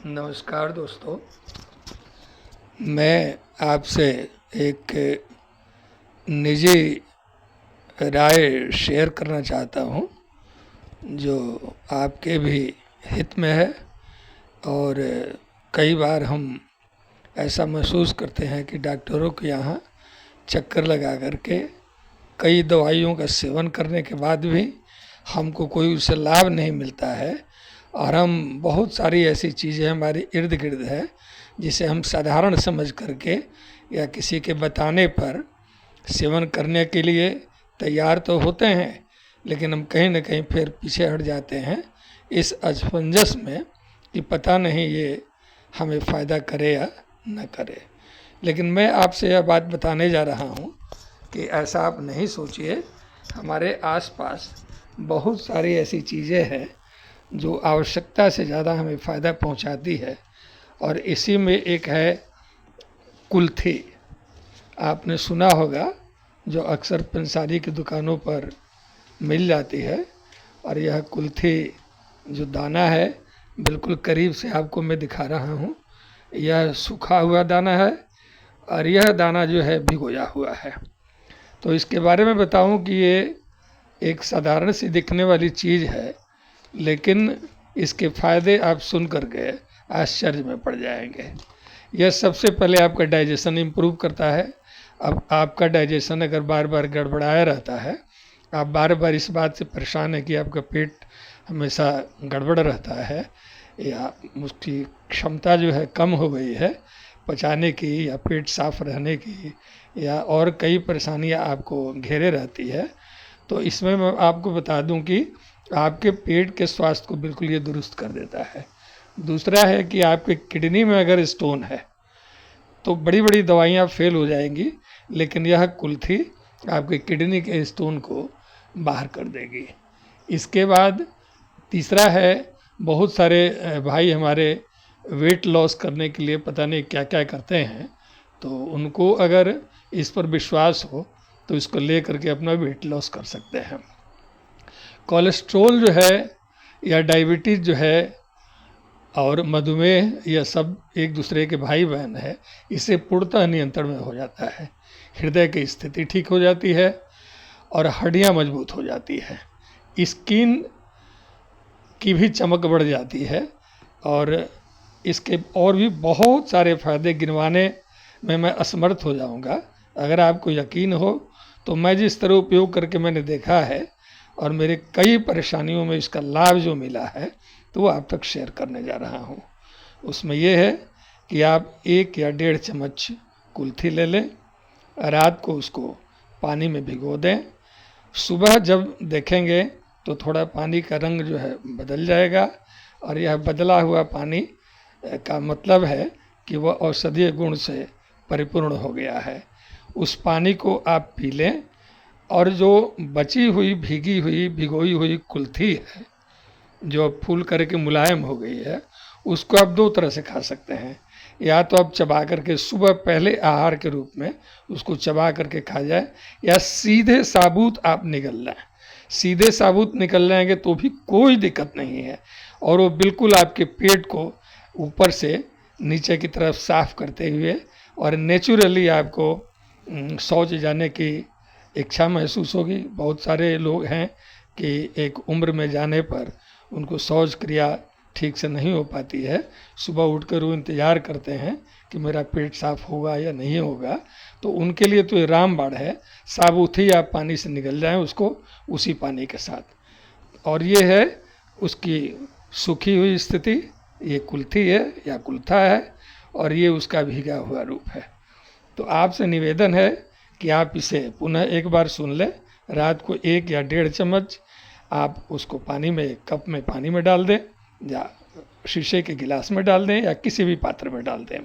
नमस्कार दोस्तों, मैं आपसे एक निजी राय शेयर करना चाहता हूँ जो आपके भी हित में है। और कई बार हम ऐसा महसूस करते हैं कि डॉक्टरों के यहाँ चक्कर लगा करके कई दवाइयों का सेवन करने के बाद भी हमको कोई उससे लाभ नहीं मिलता है, और हम बहुत सारी ऐसी चीज़ें हमारे इर्द गिर्द है जिसे हम साधारण समझ करके या किसी के बताने पर सेवन करने के लिए तैयार तो होते हैं, लेकिन हम कहीं न कहीं फिर पीछे हट जाते हैं इस असमंजस में कि पता नहीं ये हमें फ़ायदा करे या न करे। लेकिन मैं आपसे यह बात बताने जा रहा हूँ कि ऐसा आप नहीं सोचिए। हमारे आसपास बहुत सारी ऐसी चीज़ें हैं जो आवश्यकता से ज़्यादा हमें फ़ायदा पहुंचाती है, और इसी में एक है कुल्थी। आपने सुना होगा, जो अक्सर पंसारी की दुकानों पर मिल जाती है। और यह कुल्थी जो दाना है, बिल्कुल करीब से आपको मैं दिखा रहा हूँ। यह सूखा हुआ दाना है और यह दाना जो है भिगोया हुआ है। तो इसके बारे में बताऊं कि ये एक साधारण सी दिखने वाली चीज़ है, लेकिन इसके फ़ायदे आप सुन करके आश्चर्य में पड़ जाएंगे। यह सबसे पहले आपका डाइजेशन इम्प्रूव करता है। अब आपका डाइजेशन अगर बार बार गड़बड़ाया रहता है, आप बार बार इस बात से परेशान है कि आपका पेट हमेशा गड़बड़ रहता है या उसकी क्षमता जो है कम हो गई है पचाने की, या पेट साफ रहने की, या और कई परेशानियां आपको घेरे रहती है, तो इसमें मैं आपको बता दूं कि आपके पेट के स्वास्थ्य को बिल्कुल ये दुरुस्त कर देता है। दूसरा है कि आपके किडनी में अगर स्टोन है तो बड़ी बड़ी दवाइयाँ फेल हो जाएंगी, लेकिन यह कुल्थी आपके किडनी के स्टोन को बाहर कर देगी। इसके बाद तीसरा है, बहुत सारे भाई हमारे वेट लॉस करने के लिए पता नहीं क्या क्या करते हैं, तो उनको अगर इस पर विश्वास हो तो इसको ले करके अपना वेट लॉस कर सकते हैं। कोलेस्ट्रोल जो है या डायबिटीज़ जो है और मधुमेह, यह सब एक दूसरे के भाई बहन है। इसे पूर्णतः नियंत्रण में हो जाता है, हृदय की स्थिति ठीक हो जाती है और हड्डियां मजबूत हो जाती है, स्किन की भी चमक बढ़ जाती है, और इसके और भी बहुत सारे फायदे गिनवाने में मैं असमर्थ हो जाऊंगा। अगर आपको यकीन हो तो मैं जिस तरह उपयोग करके मैंने देखा है और मेरे कई परेशानियों में इसका लाभ जो मिला है, तो वो आप तक शेयर करने जा रहा हूँ। उसमें यह है कि आप 1 या 1.5 चम्मच कुल्थी ले लें, रात को उसको पानी में भिगो दें। सुबह जब देखेंगे तो थोड़ा पानी का रंग जो है बदल जाएगा, और यह बदला हुआ पानी का मतलब है कि वह औषधीय गुण से परिपूर्ण हो गया है। उस पानी को आप पी लें, और जो बची हुई भीगी हुई भिगोई हुई कुल्थी है जो फूल करके मुलायम हो गई है, उसको आप 2 तरह से खा सकते हैं। या तो आप चबा करके सुबह पहले आहार के रूप में उसको चबा करके खा जाए, या सीधे साबुत आप निगल लें। सीधे साबुत निकल जाएंगे तो भी कोई दिक्कत नहीं है, और वो बिल्कुल आपके पेट को ऊपर से नीचे की तरफ साफ करते हुए और नेचुरली आपको शौच जाने की इच्छा महसूस होगी। बहुत सारे लोग हैं कि एक उम्र में जाने पर उनको शौच क्रिया ठीक से नहीं हो पाती है, सुबह उठकर वो इंतज़ार करते हैं कि मेरा पेट साफ होगा या नहीं होगा, तो उनके लिए तो ये रामबाण है। साबुत ही आप पानी से निकल जाएं उसको उसी पानी के साथ। और ये है उसकी सूखी हुई स्थिति, ये कुल्थी है या कुल्था है, और ये उसका भीगा हुआ रूप है। तो आपसे निवेदन है कि आप इसे पुनः एक बार सुन लें। रात को 1 या 1.5 चम्मच आप उसको पानी में, एक कप में पानी में डाल दें, या शीशे के गिलास में डाल दें, या किसी भी पात्र में डाल दें।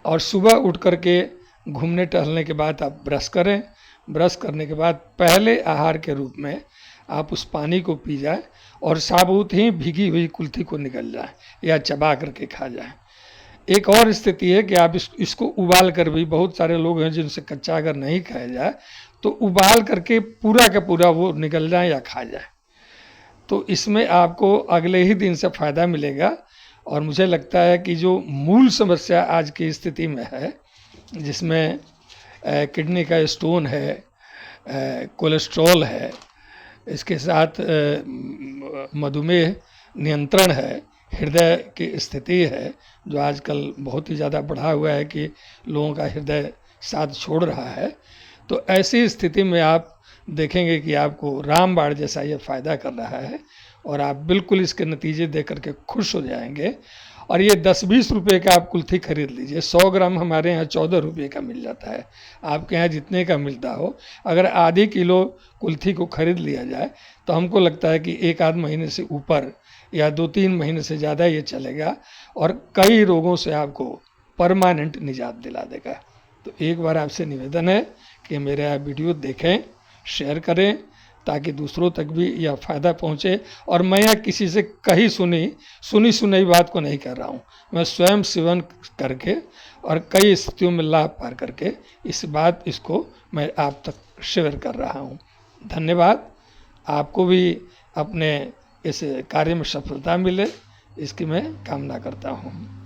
और सुबह उठ करके घूमने टहलने के बाद आप ब्रश करें। ब्रश करने के बाद पहले आहार के रूप में आप उस पानी को पी जाएं, और साबुत ही भीगी हुई कुल्थी को निगल जाएं या चबा करके खा जाएं। एक और स्थिति है कि आप इसको उबाल कर भी, बहुत सारे लोग हैं जिनसे कच्चा अगर नहीं खाया जाए तो उबाल करके पूरा का पूरा वो निकल जाए या खा जाए, तो इसमें आपको अगले ही दिन से फ़ायदा मिलेगा। और मुझे लगता है कि जो मूल समस्या आज की स्थिति में है, जिसमें किडनी का स्टोन है, कोलेस्ट्रॉल है, इसके साथ मधुमेह नियंत्रण है, हृदय की स्थिति है जो आजकल बहुत ही ज़्यादा बढ़ा हुआ है कि लोगों का हृदय साथ छोड़ रहा है। तो ऐसी स्थिति में आप देखेंगे कि आपको रामबाण जैसा ये फ़ायदा कर रहा है और आप बिल्कुल इसके नतीजे देख करके खुश हो जाएंगे। और ये 10-20 रुपये का आप कुल्थी खरीद लीजिए, 100 ग्राम हमारे यहाँ 14 रुपये का मिल जाता है, आपके यहाँ जितने का मिलता हो। अगर आधी किलो कुल्थी को खरीद लिया जाए तो हमको लगता है कि एक आध महीने से ऊपर या 2-3 महीने से ज़्यादा ये चलेगा और कई रोगों से आपको परमानेंट निजात दिला देगा। तो एक बार आपसे निवेदन है कि मेरे आप वीडियो देखें, शेयर करें, ताकि दूसरों तक भी यह फ़ायदा पहुँचे। और मैं यह किसी से कही सुनी सुनाई बात को नहीं कर रहा हूँ, मैं स्वयं सेवन करके और कई स्थितियों में लाभ पार करके इसको मैं आप तक शेयर कर रहा हूँ। धन्यवाद। आपको भी अपने इस कार्य में सफलता मिले, इसकी मैं कामना करता हूँ।